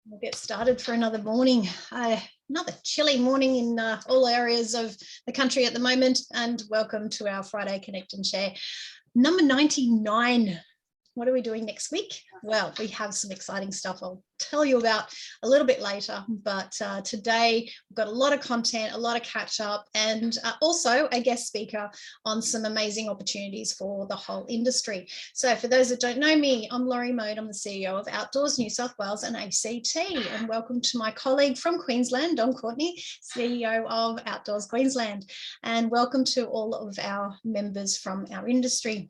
We'll get started for another morning, another chilly morning in all areas of the country at the moment. And welcome to our Friday Connect and Share number 99. What are we doing next week? Well, we have some exciting stuff I'll tell you about a little bit later, but today we've got a lot of content, a lot of catch up, and also a guest speaker on some amazing opportunities for the whole industry. So for those that don't know me, I'm Laurie Mode. I'm the CEO of Outdoors New South Wales and ACT, and welcome to my colleague from Queensland, Don Courtney, CEO of Outdoors Queensland, and welcome to all of our members from our industry.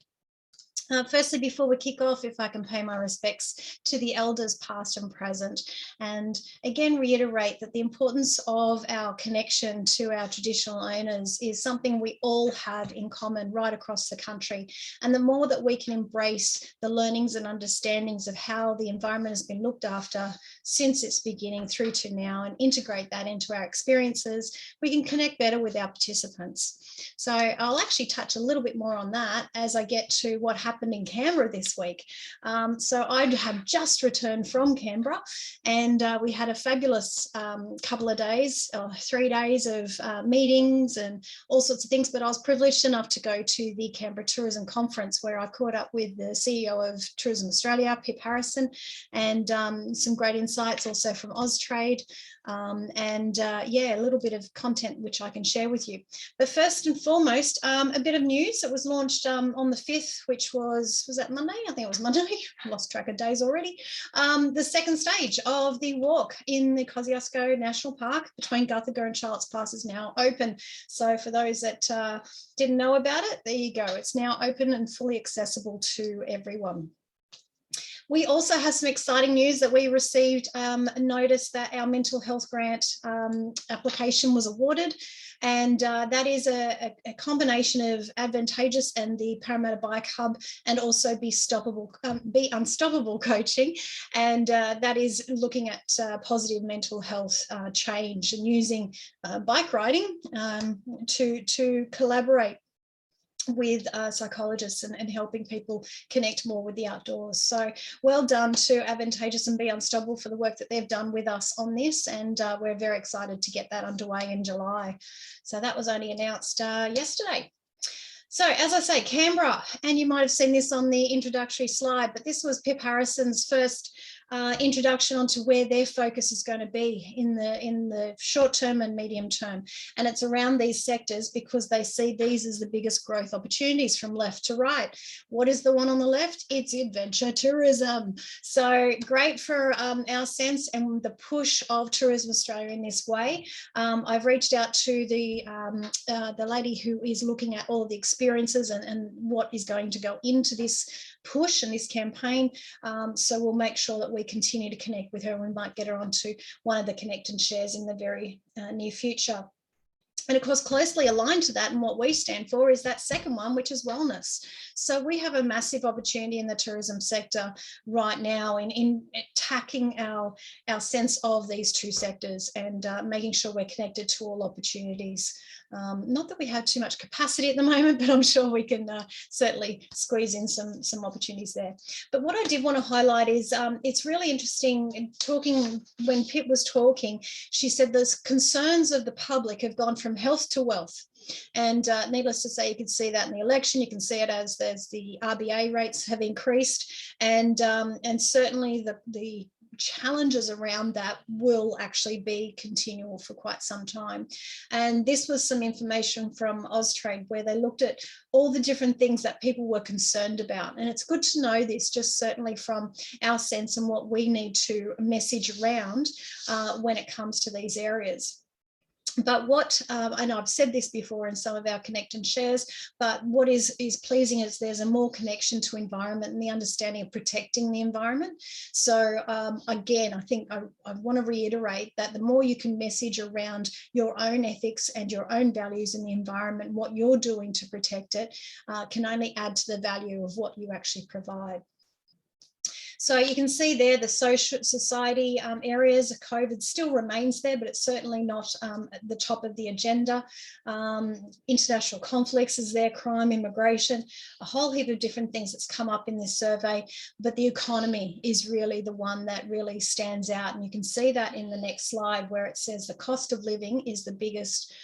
Firstly, before we kick off, if I can pay my respects to the elders past and present, and again reiterate that the importance of our connection to our traditional owners is something we all have in common right across the country. And the more that we can embrace the learnings and understandings of how the environment has been looked after since its beginning through to now and integrate that into our experiences, we can connect better with our participants. So I'll actually touch a little bit more on that as I get to what happened in Canberra this week. So I have just returned from Canberra, and we had a fabulous couple of days, 3 days of meetings and all sorts of things, but I was privileged enough to go to the Canberra Tourism Conference where I caught up with the CEO of Tourism Australia, Pip Harrison, and some great insights also from Austrade. Yeah, a little bit of content which I can share with you. But first and foremost, a bit of news that was launched on the 5th, which was that Monday? I think it was Monday. I lost track of days already. The second stage of the walk in the Kosciuszko National Park between Guthaga and Charlottes Pass is now open. So for those that didn't know about it, there you go. It's now open and fully accessible to everyone. We also have some exciting news that we received a notice that our mental health grant application was awarded, and that is a combination of Advantageous and the Parramatta Bike Hub, and also Be Unstoppable coaching, and that is looking at positive mental health change and using bike riding to collaborate with psychologists and helping people connect more with the outdoors. So well done to Advantageous and Be Unstoppable for the work that they've done with us on this, and we're very excited to get that underway in July. So that was only announced yesterday. So as I say, Canberra, and you might have seen this on the introductory slide, but this was Pip Harrison's first introduction onto where their focus is going to be in the short term and medium term, and it's around these sectors because they see these as the biggest growth opportunities from left to right. What is the one on the left? It's adventure tourism. So great for our sense and the push of Tourism Australia in this way. I've reached out to the lady who is looking at all of the experiences and what is going to go into this push and this campaign. So we'll make sure that we continue to connect with her, and we might get her onto one of the Connect and Shares in the very near future. And of course, closely aligned to that and what we stand for is that second one, which is wellness. So we have a massive opportunity in the tourism sector right now in attacking our sense of these two sectors and making sure we're connected to all opportunities. Not that we have too much capacity at the moment, but I'm sure we can certainly squeeze in some opportunities there. But what I did want to highlight is it's really interesting when Pip was talking, she said the concerns of the public have gone from health to wealth. And needless to say, you can see that in the election. You can see it as the RBA rates have increased, and certainly the challenges around that will actually be continual for quite some time. And this was some information from Austrade where they looked at all the different things that people were concerned about. And it's good to know this, just certainly from our sense and what we need to message around when it comes to these areas. But what, and I've said this before in some of our Connect and Shares, but what is pleasing is there's a more connection to environment and the understanding of protecting the environment. So again, I think I want to reiterate that the more you can message around your own ethics and your own values in the environment, what you're doing to protect it, can only add to the value of what you actually provide. So you can see there the social society areas. COVID still remains there, but it's certainly not at the top of the agenda. International conflicts is there, crime, immigration, a whole heap of different things that's come up in this survey. But the economy is really the one that really stands out. And you can see that in the next slide where it says the cost of living is the biggest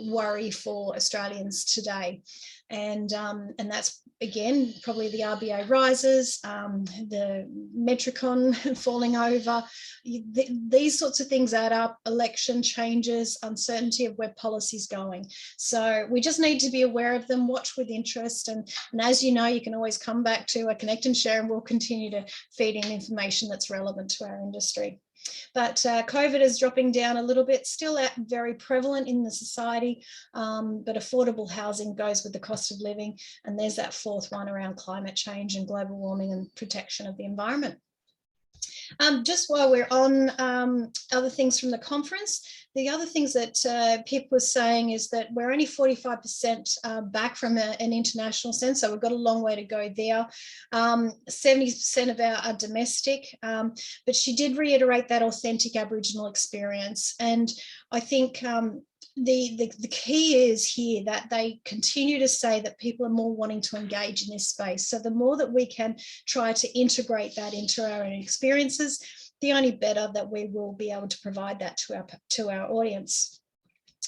worry for Australians today. And that's, again, probably the RBA rises, the Metricon falling over. These sorts of things add up, election changes, uncertainty of where policy's going. So we just need to be aware of them, watch with interest. And as you know, you can always come back to a Connect and Share, and we'll continue to feed in information that's relevant to our industry. But COVID is dropping down a little bit, still very prevalent in the society, but affordable housing goes with the cost of living. And there's that fourth one around climate change and global warming and protection of the environment. Just while we're on other things from the conference, the other things that Pip was saying is that we're only 45% back from an international sense, so we've got a long way to go there. 70% of our are domestic, but she did reiterate that authentic Aboriginal experience. And I think the key is here that they continue to say that people are more wanting to engage in this space. So the more that we can try to integrate that into our own experiences, the only better that we will be able to provide that to our audience.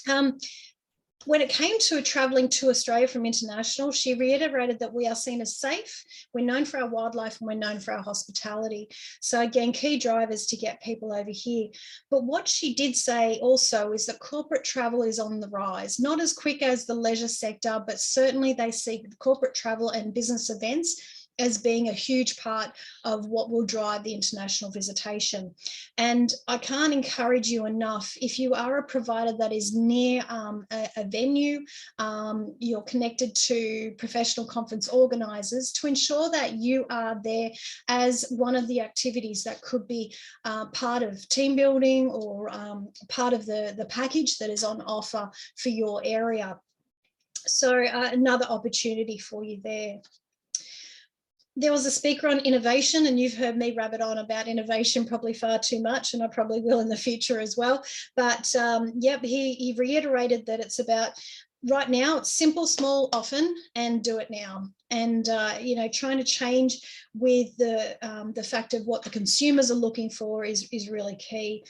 When it came to travelling to Australia from international, she reiterated that we are seen as safe, we're known for our wildlife, and we're known for our hospitality. So again, key drivers to get people over here. But what she did say also is that corporate travel is on the rise, not as quick as the leisure sector, but certainly they see corporate travel and business events as being a huge part of what will drive the international visitation. And I can't encourage you enough, if you are a provider that is near a venue, you're connected to professional conference organisers, to ensure that you are there as one of the activities that could be part of team building or part of the package that is on offer for your area. So another opportunity for you there. There was a speaker on innovation, and you've heard me rabbit on about innovation probably far too much, and I probably will in the future as well. But yep, he reiterated that it's about right now, it's simple, small, often, and do it now. And you know, trying to change with the fact of what the consumers are looking for is really key.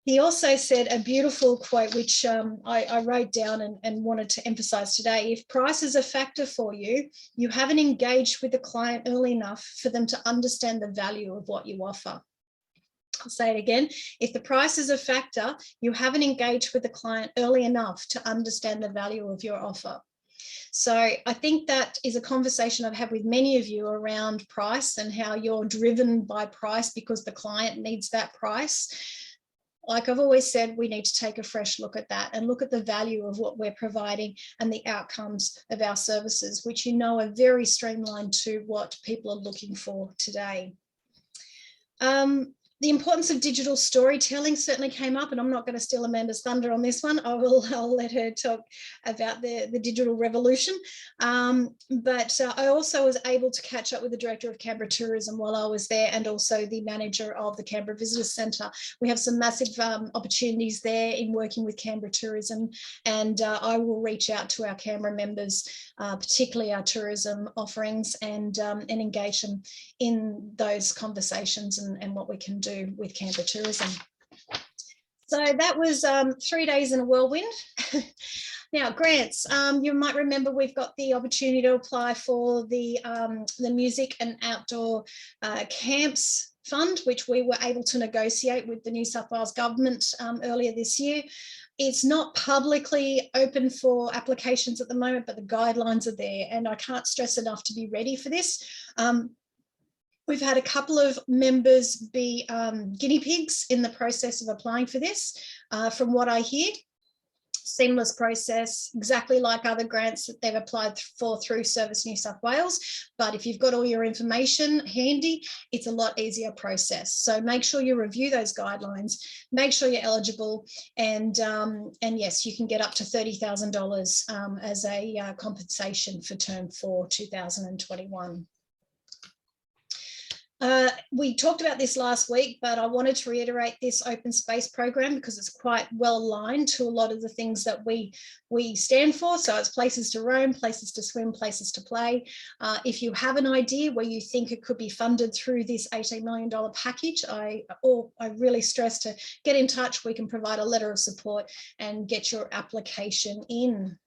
He also said a beautiful quote, which I wrote down and wanted to emphasize today. If price is a factor for you, you haven't engaged with the client early enough for them to understand the value of what you offer. I'll say it again. If the price is a factor, you haven't engaged with the client early enough to understand the value of your offer. So I think that is a conversation I've had with many of you around price and how you're driven by price because the client needs that price. Like I've always said, we need to take a fresh look at that and look at the value of what we're providing and the outcomes of our services, which you know are very streamlined to what people are looking for today. The importance of digital storytelling certainly came up, and I'm not going to steal Amanda's thunder on this one. I'll let her talk about the digital revolution. But I also was able to catch up with the Director of Canberra Tourism while I was there, and also the manager of the Canberra Visitors Centre. We have some massive opportunities there in working with Canberra Tourism, and I will reach out to our Canberra members, particularly our tourism offerings, and engage them in those conversations and what we can do with Canberra Tourism. So that was 3 days in a whirlwind. Now, grants, you might remember we've got the opportunity to apply for the music and outdoor camps fund, which we were able to negotiate with the New South Wales government earlier this year. It's not publicly open for applications at the moment, but the guidelines are there, and I can't stress enough to be ready for this. We've had a couple of members be guinea pigs in the process of applying for this. From what I hear, seamless process, exactly like other grants that they've applied for through Service New South Wales. But if you've got all your information handy, it's a lot easier process. So make sure you review those guidelines, make sure you're eligible, and yes, you can get up to $30,000 as a compensation for Term 4 2021. We talked about this last week, but I wanted to reiterate this open space program because it's quite well aligned to a lot of the things that we stand for. So it's places to roam, places to swim, places to play. If you have an idea where you think it could be funded through this $18 million package, I really stress to get in touch. We can provide a letter of support and get your application in.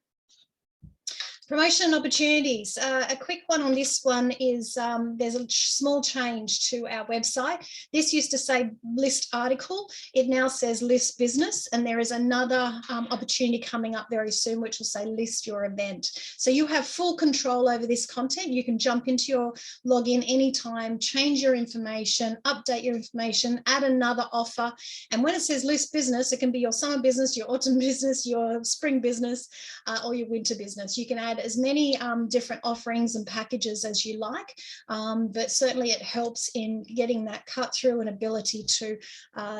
Promotion opportunities. A quick one on this one is there's a small change to our website. This used to say list article. It now says list business, and there is another opportunity coming up very soon which will say list your event. So you have full control over this content. You can jump into your login anytime, change your information, update your information, add another offer. And when it says list business, it can be your summer business, your autumn business, your spring business, or your winter business. You can add as many different offerings and packages as you like, but certainly it helps in getting that cut through and ability to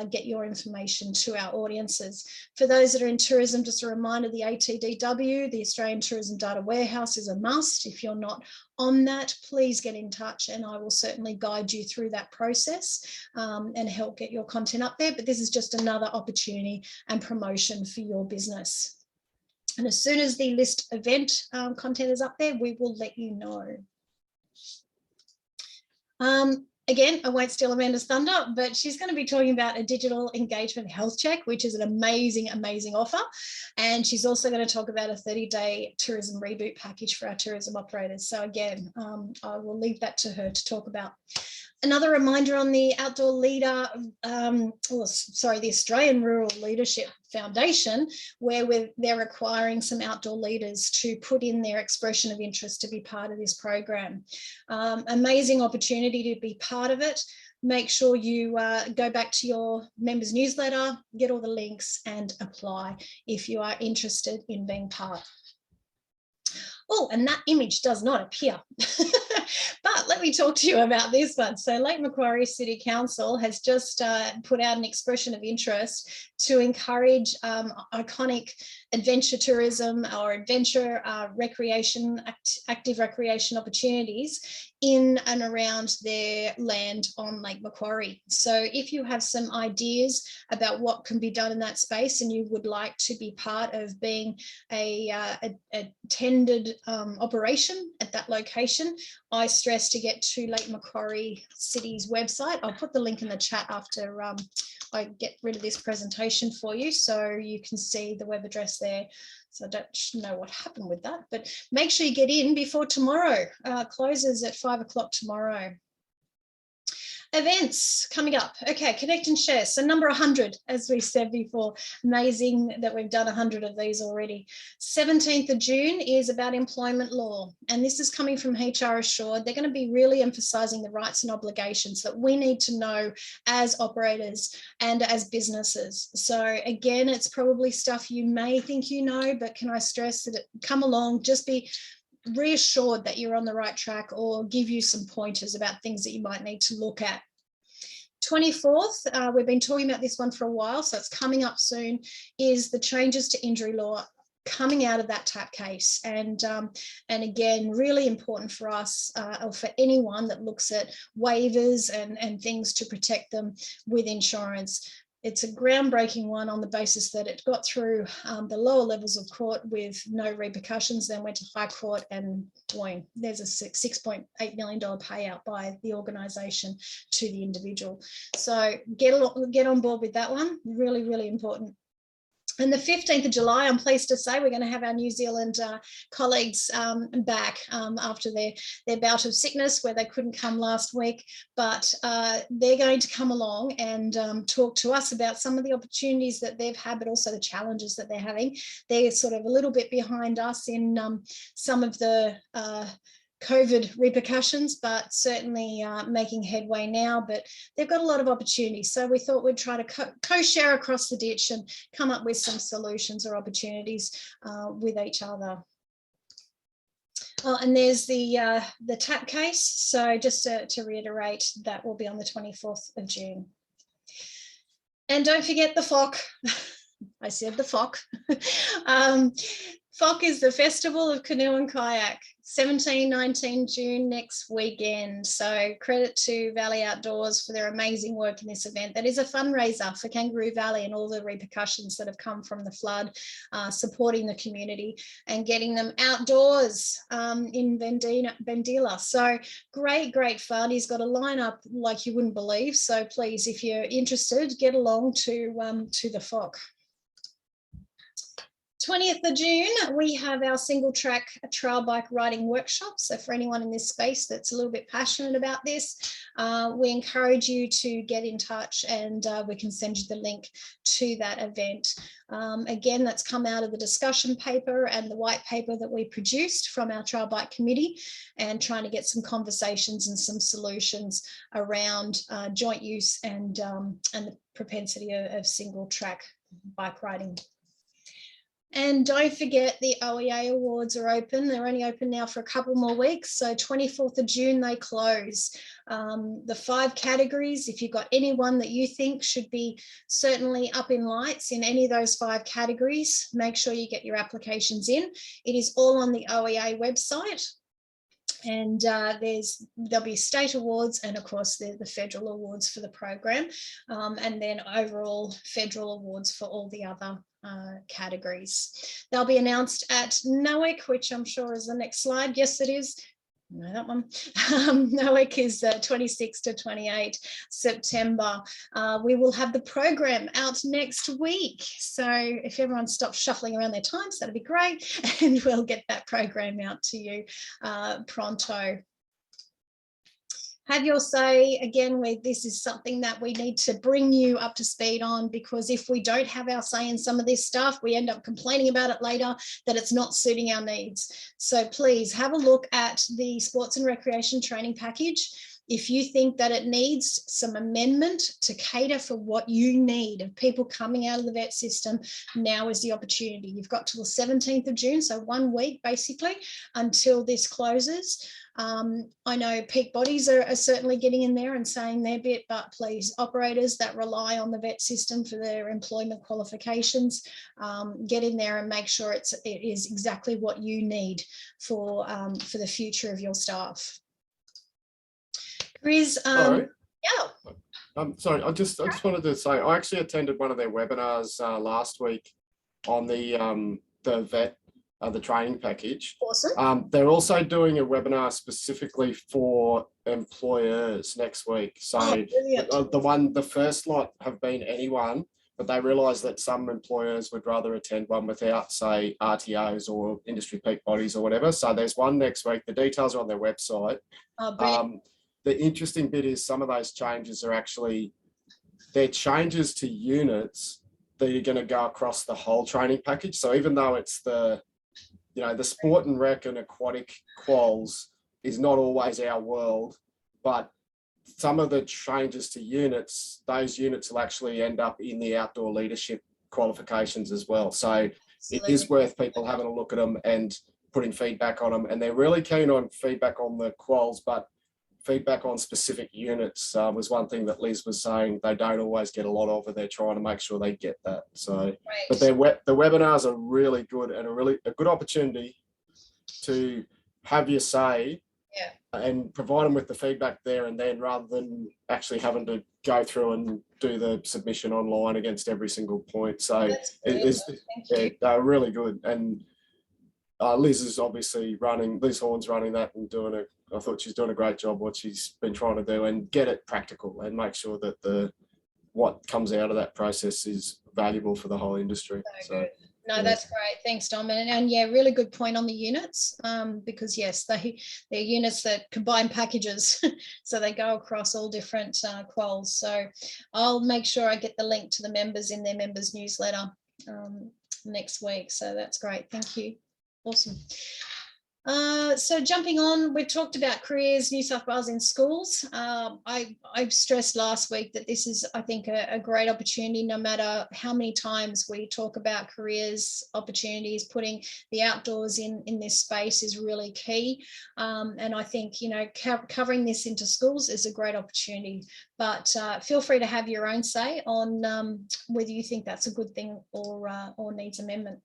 get your information to our audiences. For those that are in tourism, just a reminder, the ATDW, the Australian Tourism Data Warehouse, is a must. If you're not on that, please get in touch and I will certainly guide you through that process and help get your content up there. But this is just another opportunity and promotion for your business. And as soon as the list event content is up there, we will let you know. Again, I won't steal Amanda's thunder, but she's going to be talking about a digital engagement health check, which is an amazing, amazing offer. And she's also going to talk about a 30-day tourism reboot package for our tourism operators. So again, I will leave that to her to talk about. Another reminder on the Outdoor Leader, the Australian Rural Leadership Foundation, where they're requiring some outdoor leaders to put in their expression of interest to be part of this program. Amazing opportunity to be part of it. Make sure you go back to your members newsletter, get all the links and apply if you are interested in being part. Oh, and that image does not appear. But let me talk to you about this one. So Lake Macquarie City Council has just put out an expression of interest to encourage iconic adventure tourism or adventure recreation, active recreation opportunities in and around their land on Lake Macquarie. So if you have some ideas about what can be done in that space and you would like to be part of being a tended operation at that location, I stress to get to Lake Macquarie City's website. I'll put the link in the chat after I get rid of this presentation for you so you can see the web address there. So I don't know what happened with that, but make sure you get in before tomorrow. Closes at 5 o'clock tomorrow. Events coming up. Okay, connect and share. So number 100, as we said before, amazing that we've done 100 of these already. 17th of June is about employment law. And this is coming from HR Assured. They're going to be really emphasising the rights and obligations that we need to know as operators and as businesses. So again, it's probably stuff you may think you know, but can I stress that come along, just be reassured that you're on the right track or give you some pointers about things that you might need to look at. 24th, we've been talking about this one for a while, so it's coming up soon, is the changes to injury law coming out of that TAP case. And again, really important for us or for anyone that looks at waivers and things to protect them with insurance. It's a groundbreaking one on the basis that it got through the lower levels of court with no repercussions, then went to High Court and boing, there's a $6.8 million payout by the organisation to the individual. So get on board with that one, really, really important. And the 15th of July, I'm pleased to say we're going to have our New Zealand colleagues back after their bout of sickness where they couldn't come last week, but they're going to come along and talk to us about some of the opportunities that they've had, but also the challenges that they're having. They're sort of a little bit behind us in some of the COVID repercussions, but certainly making headway now, but they've got a lot of opportunities. So we thought we'd try to co-share across the ditch and come up with some solutions or opportunities with each other. Oh, and there's the TAP case. So just to reiterate, that will be on the 24th of June. And don't forget the FOC. I said the FOC. FOC is the Festival of Canoe and Kayak, 17-19 June next weekend. So credit to Valley Outdoors for their amazing work in this event. That is a fundraiser for Kangaroo Valley and all the repercussions that have come from the flood, supporting the community and getting them outdoors in Vendila. So great fun. He's got a lineup like you wouldn't believe. So please, if you're interested, get along to the FOC. 20th of June, we have our single track trail bike riding workshop. So for anyone in this space that's a little bit passionate about this, we encourage you to get in touch and we can send you the link to that event. Again, that's come out of the discussion paper and the white paper that we produced from our trail bike committee, and trying to get some conversations and some solutions around joint use and the propensity of single track bike riding. And don't forget, the OEA awards are open. They're only open now for a couple more weeks. So 24th of June, they close. The 5 categories, if you've got anyone that you think should be certainly up in lights in any of those 5 categories, make sure you get your applications in. It is all on the OEA website. And there'll be state awards and of course the federal awards for the program, and then overall federal awards for all the other categories. They'll be announced at NOEC, which I'm sure is the next slide. Yes, it is. No, that one. NOEC is 26 to 28 September. We will have the program out next week. So if everyone stops shuffling around their times, that'd be great. And we'll get that program out to you pronto. Have your say. Again, this is something that we need to bring you up to speed on, because if we don't have our say in some of this stuff, we end up complaining about it later that it's not suiting our needs. So please have a look at the sports and recreation training package. If you think that it needs some amendment to cater for what you need of people coming out of the vet system, now is the opportunity. You've got till the 17th of June, so 1 week basically until this closes. I know peak bodies are certainly getting in there and saying their bit, but please, operators that rely on the vet system for their employment qualifications, get in there and make sure it is exactly what you need for the future of your staff. Chris, Sorry. yeah. Sorry, I just wanted to say I actually attended one of their webinars last week on the vet. The training package. Awesome. They're also doing a webinar specifically for employers next week. So the first lot have been anyone, but they realised that some employers would rather attend one without, say, RTOs or industry peak bodies or whatever. So there's one next week. The details are on their website. The interesting bit is some of those changes are actually, they're changes to units that are going to go across the whole training package. So even though it's the sport and rec and aquatic quals is not always our world, but some of the changes to units, those units will actually end up in the outdoor leadership qualifications as well. So it is worth people having a look at them and putting feedback on them. And they're really keen on feedback on the quals, but feedback on specific units was one thing that Liz was saying they don't always get a lot of, and they're trying to make sure they get that. So, but the webinars are really good and a good opportunity to have your say, and provide them with the feedback there and then, rather than actually having to go through and do the submission online against every single point. So they're really good. And Liz is obviously Liz Horn's running that and I thought she's doing a great job what she's been trying to do, and get it practical and make sure that what comes out of that process is valuable for the whole industry. So no, that's great. Thanks, Dom. And yeah, really good point on the units, because yes, they're units that combine packages, so they go across all different quals. So I'll make sure I get the link to the members in their members newsletter next week. So that's great. Thank you. Awesome. So jumping on, we've talked about careers New South Wales in schools. I stressed last week that this is, I think, a great opportunity. No matter how many times we talk about careers opportunities, putting the outdoors in this space is really key. And I think, covering this into schools is a great opportunity. But feel free to have your own say on whether you think that's a good thing or needs amendment.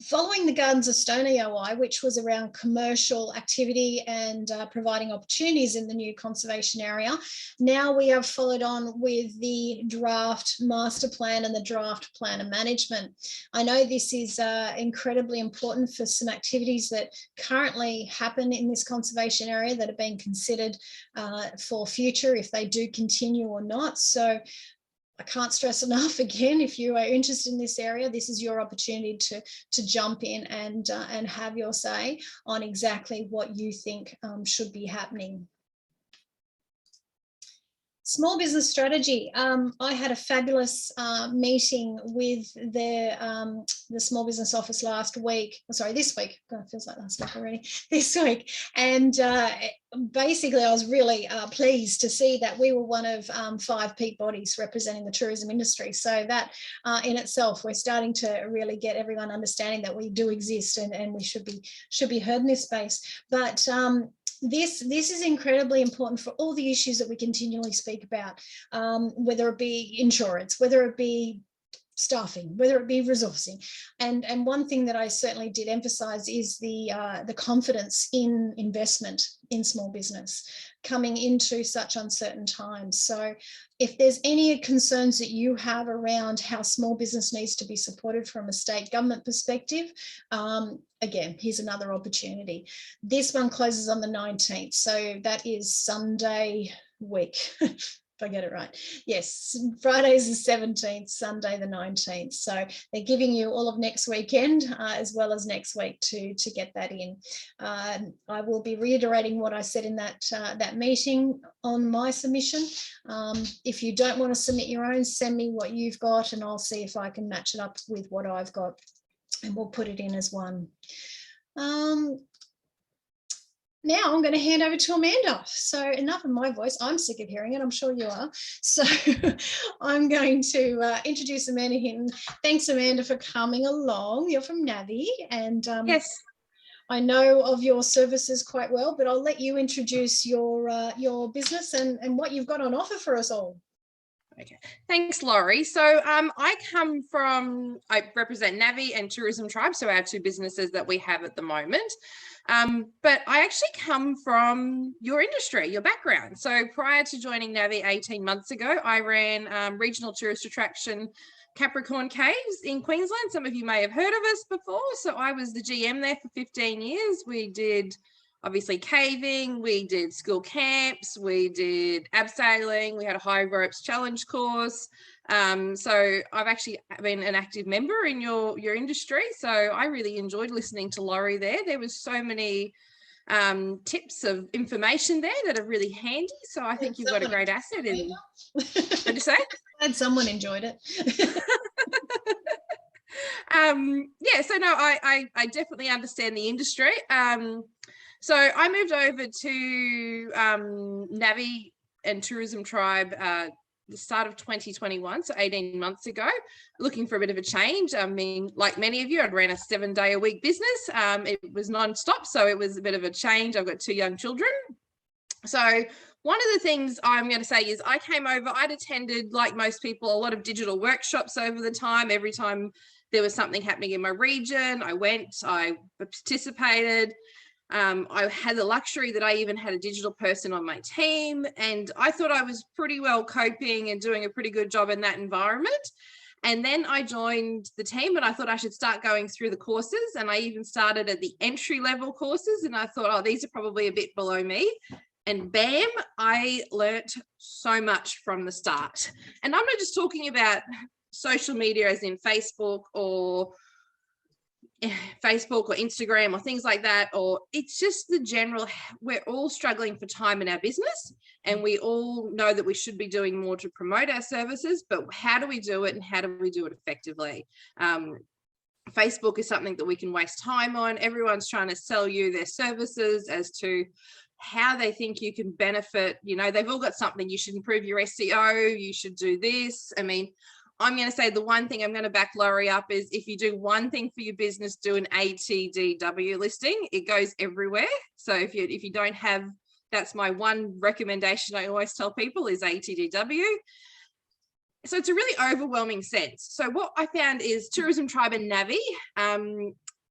Following the Gardens of Stone EOI, which was around commercial activity and providing opportunities in the new conservation area, now we have followed on with the draft master plan and the draft plan of management. I know this is incredibly important for some activities that currently happen in this conservation area that are being considered for future, if they do continue or not. So I can't stress enough, again, if you are interested in this area, this is your opportunity to jump in and have your say on exactly what you think should be happening. Small business strategy. I had a fabulous meeting with the small business office last week. Sorry, this week. God, it feels like last week already. This week, and basically, I was really pleased to see that we were one of 5 peak bodies representing the tourism industry. So that in itself, we're starting to really get everyone understanding that we do exist and we should be heard in this space. But this is incredibly important for all the issues that we continually speak about, whether it be insurance, whether it be staffing, whether it be resourcing. And one thing that I certainly did emphasize is the confidence in investment in small business coming into such uncertain times. So if there's any concerns that you have around how small business needs to be supported from a state government perspective, again, here's another opportunity. This one closes on the 19th. So that is Sunday week. If I get it right. Yes, Friday's the 17th, Sunday the 19th. So they're giving you all of next weekend as well as next week to get that in. I will be reiterating what I said in that meeting on my submission. If you don't want to submit your own, send me what you've got and I'll see if I can match it up with what I've got and we'll put it in as one. Now I'm going to hand over to Amanda. So enough of my voice. I'm sick of hearing it. I'm sure you are. So I'm going to introduce Amanda Hinton. Thanks, Amanda, for coming along. You're from Navii. And yes, I know of your services quite well, but I'll let you introduce your business and what you've got on offer for us all. Okay, thanks, Laurie. So I represent Navii and Tourism Tribe, so our 2 businesses that we have at the moment. But I actually come from your industry, your background. So prior to joining Navii 18 months ago, I ran regional tourist attraction Capricorn Caves in Queensland. Some of you may have heard of us before. So I was the GM there for 15 years. We did obviously caving, we did school camps, we did abseiling, we had a high ropes challenge course. So I've actually been an active member in your industry. So I really enjoyed listening to Laurie there. There was so many tips of information there that are really handy. So I think you've got a great asset in. What'd you say? And someone enjoyed it. Yeah, so no, I definitely understand the industry. So I moved over to Navii and Tourism Tribe the start of 2021, so 18 months ago, looking for a bit of a change. I mean, like many of you, I'd ran a 7-day-a-week business. It was non-stop, so it was a bit of a change. I've got 2 young children. So one of the things I'm going to say is I came over, I'd attended, like most people, a lot of digital workshops over the time. Every time there was something happening in my region, I went, I participated. I had the luxury that I even had a digital person on my team, and I thought I was pretty well coping and doing a pretty good job in that environment. And then I joined the team and I thought I should start going through the courses, and I even started at the entry level courses, and I thought, oh, these are probably a bit below me. And bam, I learnt so much from the start. And I'm not just talking about social media as in Facebook or Instagram or things like that, or it's just the general, we're all struggling for time in our business, and we all know that we should be doing more to promote our services, but how do we do it and how do we do it effectively? Facebook is something that we can waste time on. Everyone's trying to sell you their services as to how they think you can benefit. You know, they've all got something. You should improve your SEO, you should do this. I mean, I'm going to say the one thing I'm going to back Laurie up is if you do one thing for your business, do an ATDW listing. It goes everywhere. So if you don't have, that's my one recommendation I always tell people is ATDW. So it's a really overwhelming sense. So what I found is Tourism Tribe and Navii,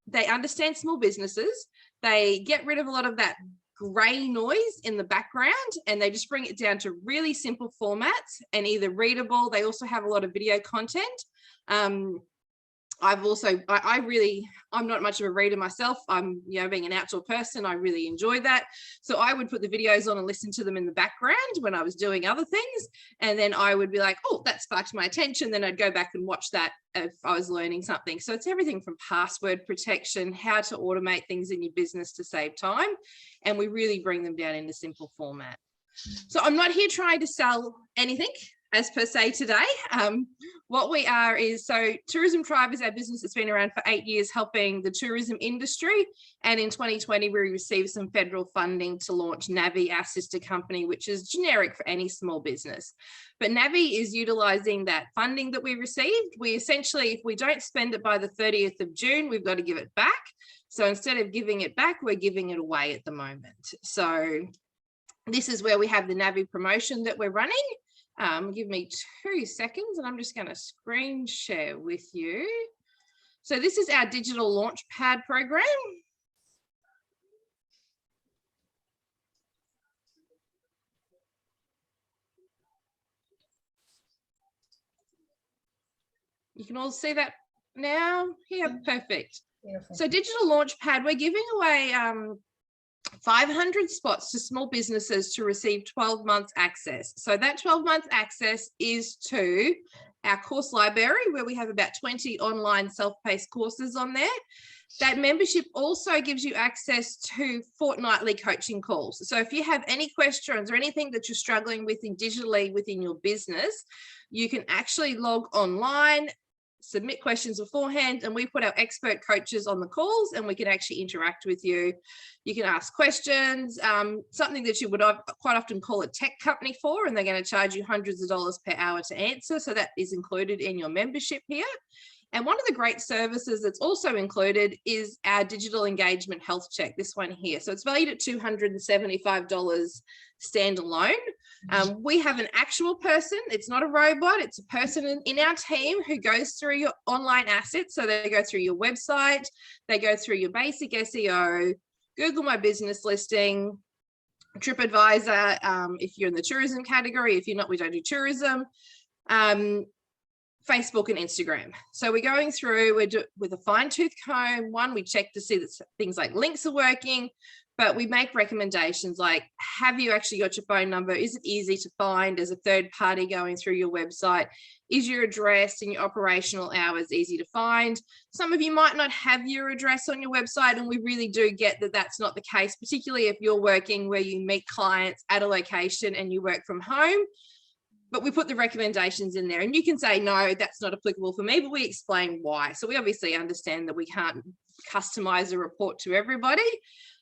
they understand small businesses. They get rid of a lot of that gray noise in the background, and they just bring it down to really simple formats and either readable. They also have a lot of video content. I'm not much of a reader myself. I'm, being an outdoor person, I really enjoy that. So I would put the videos on and listen to them in the background when I was doing other things. And then I would be like, oh, that sparked my attention. Then I'd go back and watch that if I was learning something. So it's everything from password protection, how to automate things in your business to save time. And we really bring them down into simple format. So I'm not here trying to sell anything as per se today. What we are is, so Tourism Tribe is our business that's been around for 8 years helping the tourism industry. And in 2020, we received some federal funding to launch Navii, our sister company, which is generic for any small business. But Navii is utilizing that funding that we received. We essentially, if we don't spend it by the 30th of June, we've got to give it back. So instead of giving it back, we're giving it away at the moment. So this is where we have the Navii promotion that we're running. Give me 2 seconds and I'm just going to screen share with you. So this is our digital launch pad program. You can all see that now? Yeah, perfect. Beautiful. So digital launch pad, we're giving away 500 spots to small businesses to receive 12 months access. So that 12 months access is to our course library, where we have about 20 online self-paced courses on there. That membership also gives you access to fortnightly coaching calls. So if you have any questions or anything that you're struggling with digitally within your business, you can actually log online, submit questions beforehand, and we put our expert coaches on the calls and we can actually interact with you. You can ask questions, something that you would quite often call a tech company for, and they're going to charge you hundreds of dollars per hour to answer. So that is included in your membership here. And one of the great services that's also included is our digital engagement health check, this one here. So it's valued at $275 standalone. We have an actual person, it's not a robot, it's a person in our team who goes through your online assets. So they go through your website, they go through your basic SEO, Google My Business listing, TripAdvisor, if you're in the tourism category. If you're not, we don't do tourism. Facebook and Instagram. So we're going through, with a fine tooth comb. One, we check to see that things like links are working, but we make recommendations like, have you actually got your phone number? Is it easy to find as a third party going through your website? Is your address and your operational hours easy to find? Some of you might not have your address on your website, and we really do get that that's not the case, particularly if you're working where you meet clients at a location and you work from home. But we put the recommendations in there, and you can say, no, that's not applicable for me, but we explain why. So we obviously understand that we can't customize a report to everybody.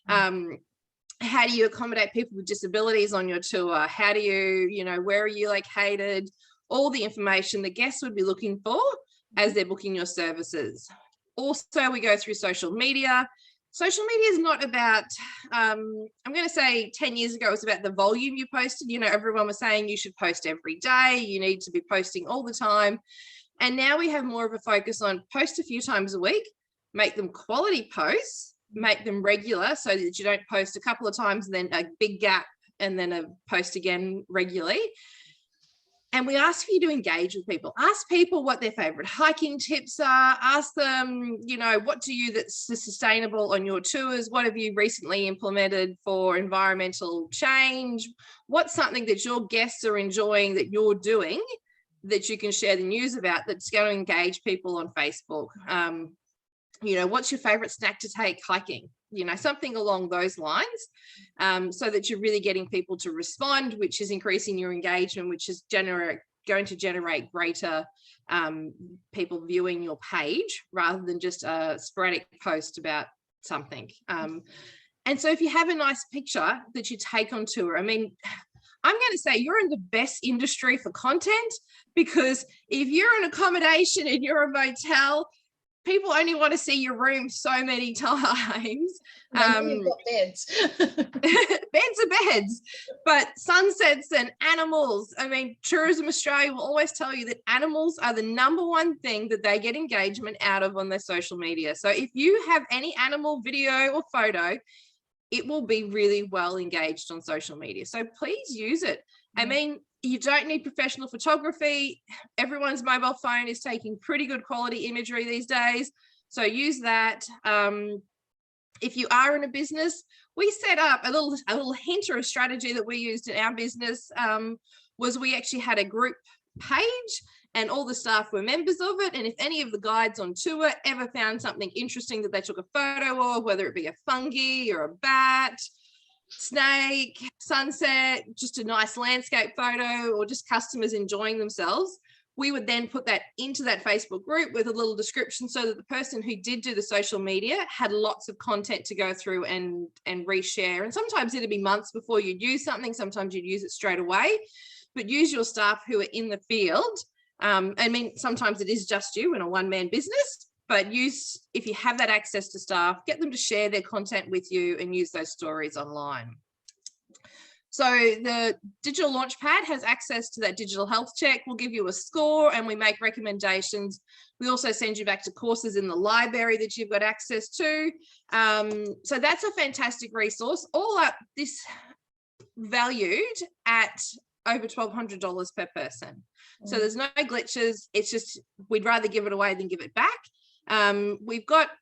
How do you accommodate people with disabilities on your tour? How do you, where are you located? All the information the guests would be looking for as they're booking your services. Also, we go through social media. Social media is not about, I'm going to say 10 years ago, it was about the volume you posted. Everyone was saying you should post every day. You need to be posting all the time. And now we have more of a focus on post a few times a week, make them quality posts, make them regular so that you don't post a couple of times and then a big gap and then a post again regularly. And we ask for you to engage with people. Ask people what their favorite hiking tips are. Ask them, what do you that's sustainable on your tours? What have you recently implemented for environmental change? What's something that your guests are enjoying that you're doing that you can share the news about that's going to engage people on Facebook? What's your favorite snack to take hiking? Something along those lines, so that you're really getting people to respond, which is increasing your engagement, which is going to generate greater people viewing your page rather than just a sporadic post about something. And so if you have a nice picture that you take on tour, I'm going to say you're in the best industry for content, because if you're an accommodation and you're a motel, people only want to see your room so many times. You've got beds. Beds are beds, but sunsets and animals. I mean, Tourism Australia will always tell you that animals are the #1 thing that they get engagement out of on their social media. So if you have any animal video or photo, it will be really well engaged on social media. So please use it. I mean, you don't need professional photography. Everyone's mobile phone is taking pretty good quality imagery these days. So use that. If you are in a business, we set up a little hint or a strategy that we used in our business was we actually had a group page and all the staff were members of it. And if any of the guides on tour ever found something interesting that they took a photo of, whether it be a fungi or a bat, snake, sunset, just a nice landscape photo, or just customers enjoying themselves, we would then put that into that Facebook group with a little description so that the person who did do the social media had lots of content to go through and reshare. And sometimes it'd be months before you'd use something, sometimes you'd use it straight away, but use your staff who are in the field. I mean, sometimes it is just you in a one-man business, but if you have that access to staff, get them to share their content with you and use those stories online. So the digital launchpad has access to that digital health check. We'll give you a score and we make recommendations. We also send you back to courses in the library that you've got access to. So that's a fantastic resource. All up this valued at over $1,200 per person. So there's no glitches. It's just, we'd rather give it away than give it back.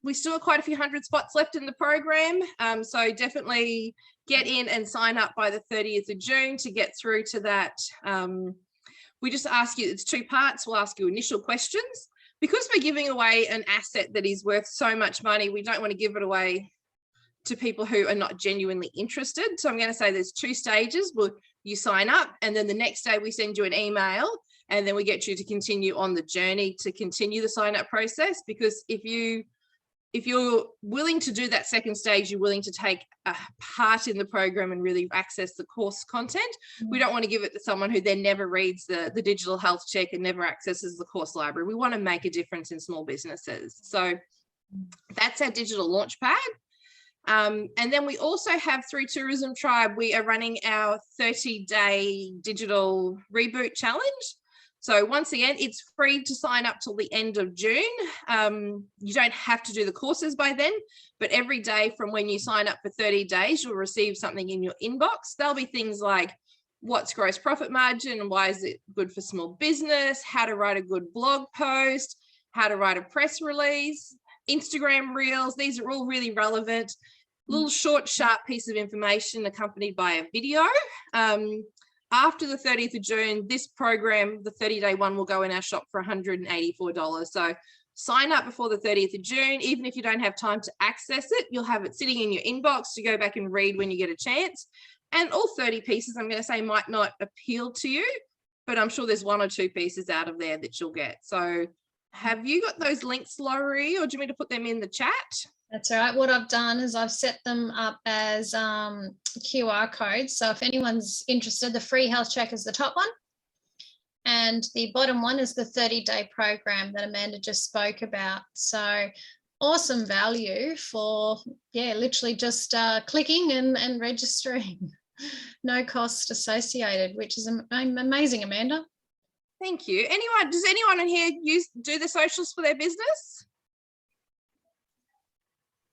We still have quite a few hundred spots left in the program. So definitely get in and sign up by the 30th of June to get through to that. We just ask you, it's 2 parts. We'll ask you initial questions. Because we're giving away an asset that is worth so much money, we don't want to give it away to people who are not genuinely interested. So I'm going to say there's 2 stages. You sign up and then the next day we send you an email and then we get you to continue on the journey to continue the sign up process. Because if you're willing to do that second stage, you're willing to take a part in the program and really access the course content. We don't want to give it to someone who then never reads the digital health check and never accesses the course library. We want to make a difference in small businesses. So that's our digital launchpad. And then we also have, through Tourism Tribe, we are running our 30-day digital reboot challenge. So once again, it's free to sign up till the end of June. You don't have to do the courses by then, but every day from when you sign up for 30 days, you'll receive something in your inbox. There'll be things like what's gross profit margin and why is it good for small business, how to write a good blog post, how to write a press release, Instagram reels. These are all really relevant. Little short, sharp piece of information accompanied by a video. After the 30th of June, this program, the 30-day one, will go in our shop for $184. So sign up before the 30th of June. Even if you don't have time to access it, you'll have it sitting in your inbox to go back and read when you get a chance. And all 30 pieces, I'm going to say, might not appeal to you, but I'm sure there's 1 or 2 pieces out of there that you'll get. So have you got those links, Laurie, or do you want me to put them in the chat? That's all right. What I've done is I've set them up as QR codes. So if anyone's interested, the free health check is the top one. And the bottom one is the 30-day program that Amanda just spoke about. So awesome value for, literally just clicking and registering. No cost associated, which is amazing, Amanda. Thank you. Does anyone in here do the socials for their business?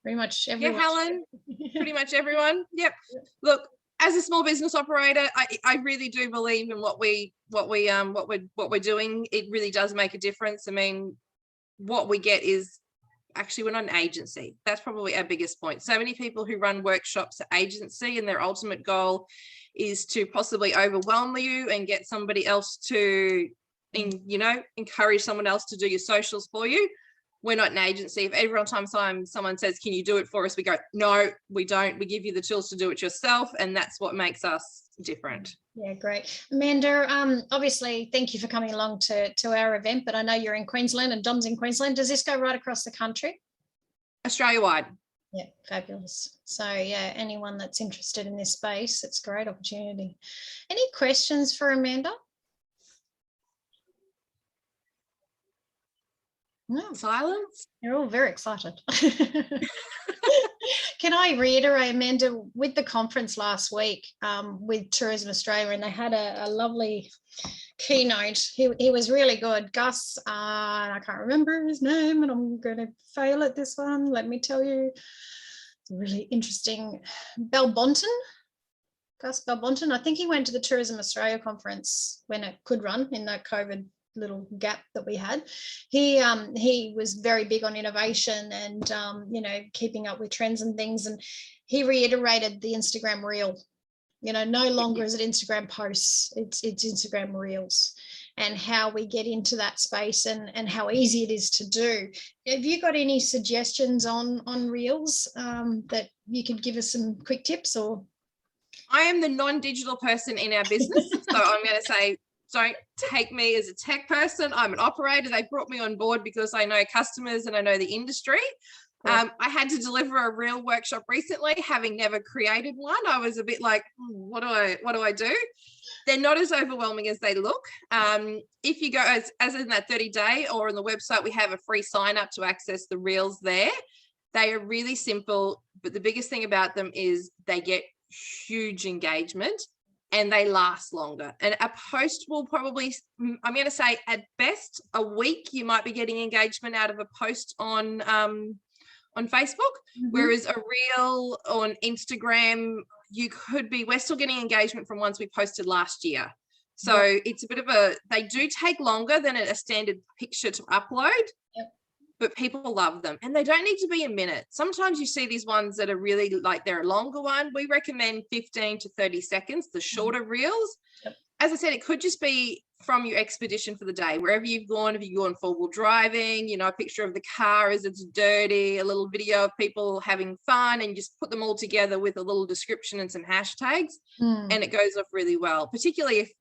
Pretty much everyone. Yeah, Helen, pretty much everyone. Yep. Look, as a small business operator, I really do believe in what we're doing. It really does make a difference. I mean, what we get is actually, we're not an agency. That's probably our biggest point. So many people who run workshops at agency, and their ultimate goal is to possibly overwhelm you and get somebody else to, encourage someone else to do your socials for you. We're not an agency. If every time someone says, can you do it for us? We go, no, we don't. We give you the tools to do it yourself. And that's what makes us different. Yeah, great. Amanda, obviously, thank you for coming along to our event, but I know you're in Queensland and Dom's in Queensland. Does this go right across the country? Australia-wide. Yeah, fabulous. So yeah, anyone that's interested in this space, it's a great opportunity. Any questions for Amanda? No. Silence. You're all very excited. Can I reiterate, Amanda, with the conference last week with Tourism Australia, and they had a lovely keynote. He was really good. Gus, I can't remember his name, and I'm going to fail at this one. Let me tell you, it's really interesting. Gus Belbonton. I think he went to the Tourism Australia conference when it could run in that COVID little gap that we had. He was very big on innovation and keeping up with trends and things, and he reiterated the Instagram reel. No longer is it Instagram posts, it's Instagram reels, and how we get into that space and how easy it is to do. Have you got any suggestions on reels that you could give us some quick tips? Or I am the non-digital person in our business, so I'm going to say, don't take me as a tech person. I'm an operator. They brought me on board because I know customers and I know the industry. I had to deliver a reel workshop recently, having never created one. I was a bit like, what do I do? They're not as overwhelming as they look. If you go as in that 30-day or on the website, we have a free sign up to access the reels there. They are really simple, but the biggest thing about them is they get huge engagement and they last longer. And a post will probably, I'm going to say at best a week, you might be getting engagement out of a post on Facebook, whereas a reel on Instagram, we're still getting engagement from ones we posted last year. So it's a bit of they do take longer than a standard picture to upload, but people love them, and they don't need to be a minute. Sometimes you see these ones that are really like they're a longer one. We recommend 15 to 30 seconds, the shorter reels. As I said, it could just be from your expedition for the day, wherever you've gone. If you've gone four-wheel driving, a picture of the car as it's dirty, a little video of people having fun, and just put them all together with a little description and some hashtags, and it goes off really well, particularly if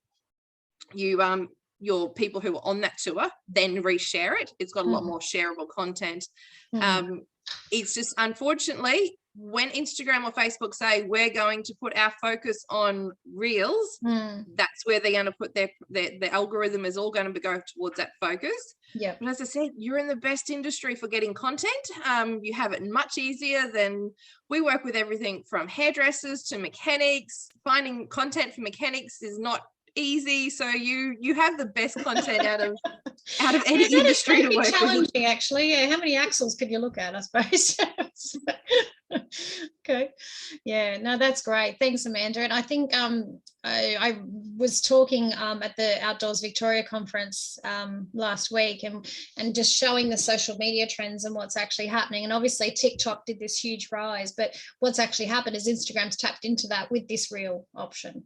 you your people who are on that tour then reshare it. It's got a lot more shareable content. It's just, unfortunately, when Instagram or Facebook say we're going to put our focus on reels, that's where they're going to put their algorithm is all going to go towards that focus. But as I said, you're in the best industry for getting content. You have it much easier than we work with. Everything from hairdressers to mechanics. Finding content for mechanics is not easy, so you have the best content out of any industry to work with. Challenging, actually. How many axles could you look at, I suppose? Okay, no, that's great. Thanks, Amanda. And I think I was talking at the Outdoors Victoria conference last week and just showing the social media trends and what's actually happening. And obviously TikTok did this huge rise, but what's actually happened is Instagram's tapped into that with this reel option.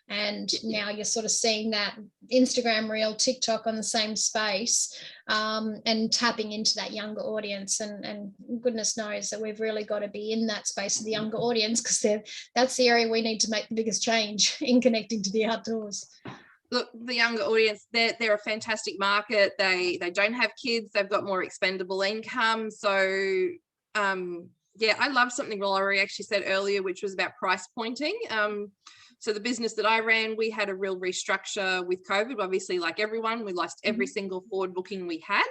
And now you're sort of seeing that Instagram reel, TikTok on the same space, and tapping into that younger audience. And goodness knows that we've really got to be in that space of the younger audience, because that's the area we need to make the biggest change in connecting to the outdoors. Look, the younger audience, they're a fantastic market. They don't have kids. They've got more expendable income. So, I love something Laurie actually said earlier, which was about price pointing. So the business that I ran, we had a real restructure with COVID. Obviously, like everyone, we lost every single forward booking we had.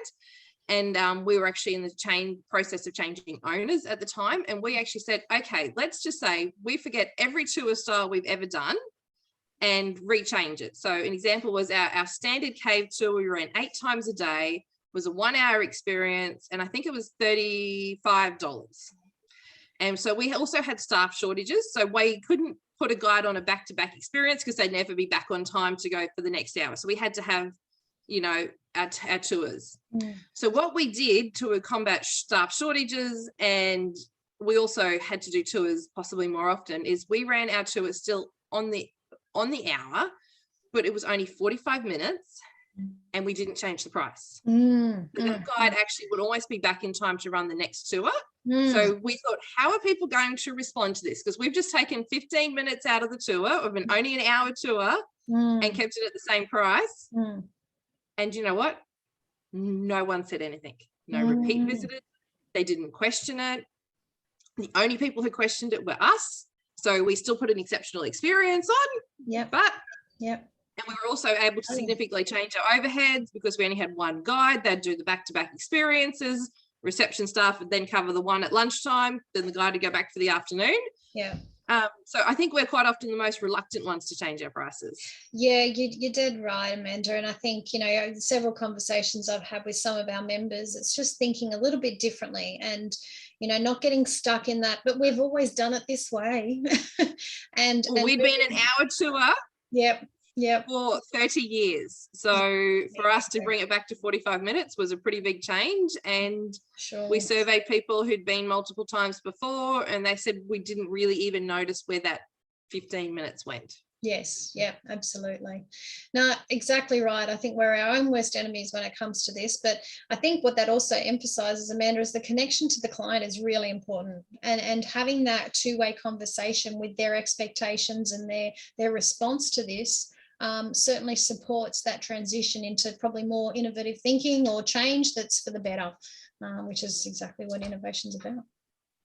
And we were actually in the process of changing owners at the time. And we actually said, okay, let's just say we forget every tour style we've ever done and rechange it. So an example was our standard cave tour we ran 8 times a day, was a 1-hour experience. And I think it was $35. And so we also had staff shortages. So we couldn't put a guide on a back-to-back experience because they'd never be back on time to go for the next hour. So we had to have, our tours. So what we did to combat staff shortages, and we also had to do tours possibly more often, is we ran our tours still on the hour, but it was only 45 minutes. And we didn't change the price. That guide actually would always be back in time to run the next tour. So we thought, how are people going to respond to this? Because we've just taken 15 minutes out of the tour of only an hour tour and kept it at the same price. And you know what? No one said anything. No repeat visitors. They didn't question it. The only people who questioned it were us. So we still put an exceptional experience on. But And we were also able to significantly change our overheads because we only had one guide. They'd do the back-to-back experiences. Reception staff would then cover the one at lunchtime. Then the guide would go back for the afternoon. Yeah. So I think we're quite often the most reluctant ones to change our prices. Yeah, you did right, Amanda. And I think, several conversations I've had with some of our members, it's just thinking a little bit differently and, not getting stuck in that, but we've always done it this way. and we've been an hour tour. Yep. For 30 years. So for us to bring it back to 45 minutes was a pretty big change. And we surveyed people who'd been multiple times before, and they said we didn't really even notice where that 15 minutes went. Yes, yeah, absolutely. No, exactly right. I think we're our own worst enemies when it comes to this. But I think what that also emphasizes, Amanda, is the connection to the client is really important. And having that two-way conversation with their expectations and their response to this certainly supports that transition into probably more innovative thinking or change that's for the better, which is exactly what innovation's about.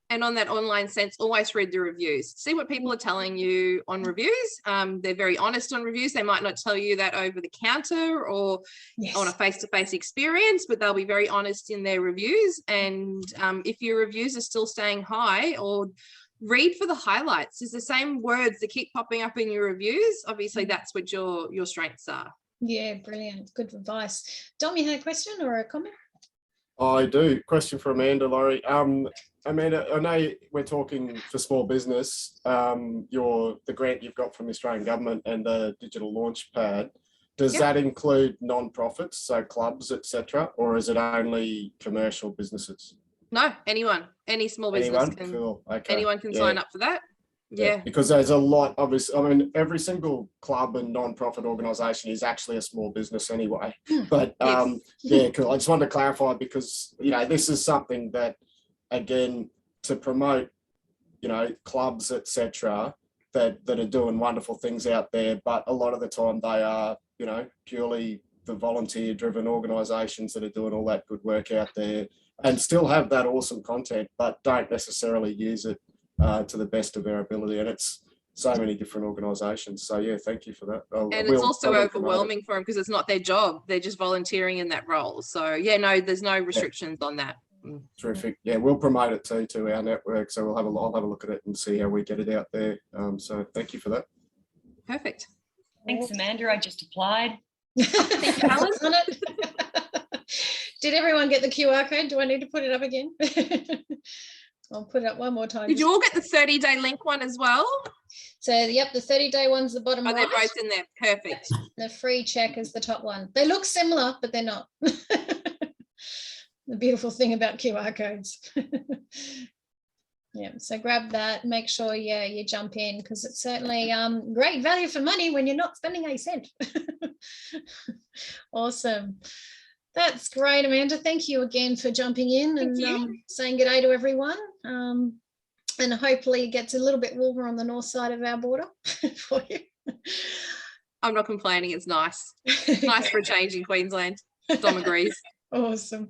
And on that online sense, always read the reviews. See what people are telling you on reviews. They're very honest on reviews. They might not tell you that over the counter or on a face-to-face experience, but they'll be very honest in their reviews. And if your reviews are still staying high, or read for the highlights. It's the same words that keep popping up in your reviews. Obviously, that's what your strengths are. Yeah, brilliant. Good advice. Dom, you had a question or a comment? I do. Question for Amanda, Laurie. Amanda, I know we're talking for small business. The grant you've got from the Australian government and the digital launch pad, does that include non-profits, so clubs, etc., or is it only commercial businesses? No, anyone, any small business anyone can sign up for that. Yeah, because there's a lot, obviously. I mean, every single club and non-profit organisation is actually a small business anyway. But yeah, cool. I just wanted to clarify because this is something that, again, to promote, clubs, etc., that are doing wonderful things out there. But a lot of the time, they are, purely the volunteer-driven organisations that are doing all that good work out there, and still have that awesome content, but don't necessarily use it to the best of their ability. And it's so many different organisations. So yeah, thank you for that. And it's also overwhelming for them because it's not their job. They're just volunteering in that role. So yeah, no, there's no restrictions on that. Terrific. Yeah, we'll promote it too to our network. So I'll have a look at it and see how we get it out there. So thank you for that. Perfect. Thanks, Amanda. I just applied. Thank you, Alan. Did everyone get the QR code? Do I need to put it up again? I'll put it up one more time. Did you all get the 30-day link one as well? So, yep, the 30-day one's the bottom right. They're both in there. Perfect. The free check is the top one. They look similar, but they're not. The beautiful thing about QR codes. Yeah, so grab that. Make sure, you jump in because it's certainly great value for money when you're not spending a cent. Awesome. That's great, Amanda. Thank you again for jumping in and saying good day to everyone. And hopefully it gets a little bit warmer on the north side of our border for you. I'm not complaining. It's nice. Nice for a change in Queensland. Dom agrees. Awesome.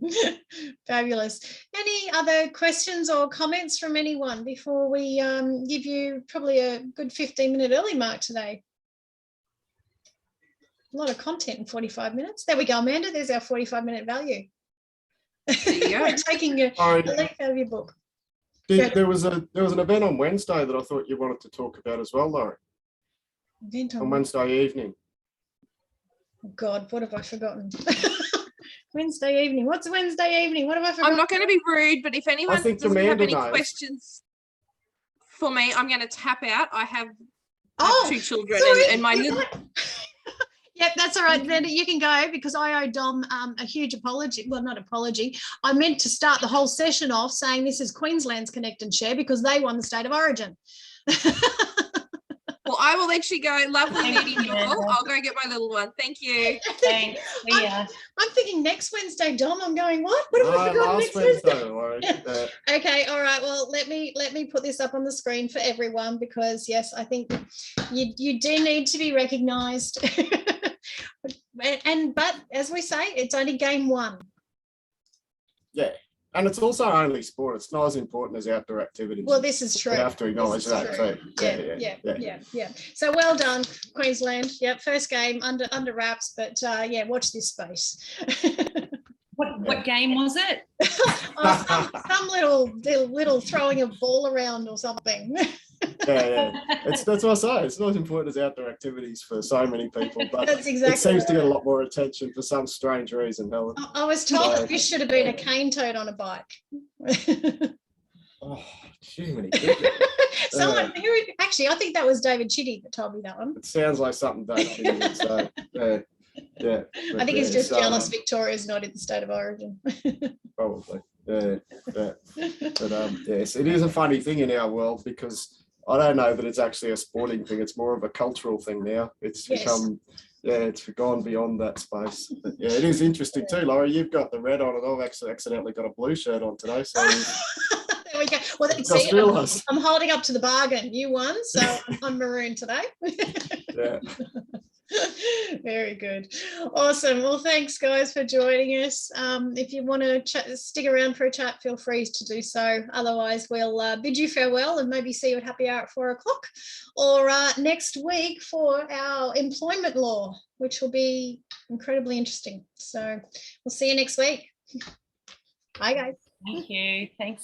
Fabulous. Any other questions or comments from anyone before we give you probably a good 15-minute early mark today? A lot of content in 45 minutes. There we go, Amanda. There's our 45-minute value. There you go. We're taking a leaf out of your book. There was an event on Wednesday that I thought you wanted to talk about as well, Laurie. Event on Wednesday evening. Oh God, what have I forgotten? Wednesday evening. What's Wednesday evening? What have I forgotten? I'm not going to be rude, but if anyone doesn't have any questions for me, I'm going to tap out. I have 2 children and my little... Yep, that's all right. Then you can go because I owe Dom a huge apology. Well, not apology. I meant to start the whole session off saying this is Queensland's Connect and Share because they won the State of Origin. Well, I will let you go. Lovely meeting you all. I'll go get my little one. Thank you. Thanks. I'm thinking next Wednesday, Dom. I'm going, what? What have I forgotten next Wednesday? Okay, all right. Well, let me put this up on the screen for everyone because, yes, I think you do need to be recognised. But as we say, it's only game 1. Yeah. And it's also only sport. It's not as important as outdoor activities. Well, this is true. We have to acknowledge that too. Yeah. So well done, Queensland. Yeah, first game under wraps, but yeah, watch this space. What game was it? Some little throwing a ball around or something. That's what I say. It's not as important as outdoor activities for so many people, but That's exactly it seems to get a lot more attention for some strange reason, Helen. I was told that this should have been a cane toad on a bike. Oh, gee, many Someone who actually, I think that was David Chitty that told me that one. It sounds like something David Chitty would say. Yeah. I think he's just jealous Victoria's not in the state of origin. Probably. But yes, it is a funny thing in our world because I don't know that it's actually a sporting thing. It's more of a cultural thing now. It's become, it's gone beyond that space. But yeah, it is interesting too, Laurie. You've got the red on, and I've actually accidentally got a blue shirt on today. So there we go. Well, see, I'm holding up to the bargain. You won, so I'm maroon today. Yeah. Very good. Awesome. Well, thanks guys for joining us. If you want to stick around for a chat, feel free to do so. Otherwise, we'll bid you farewell and maybe see you at happy hour at 4 o'clock or next week for our employment law, which will be incredibly interesting. So we'll see you next week. Bye guys. Thank you. Thanks.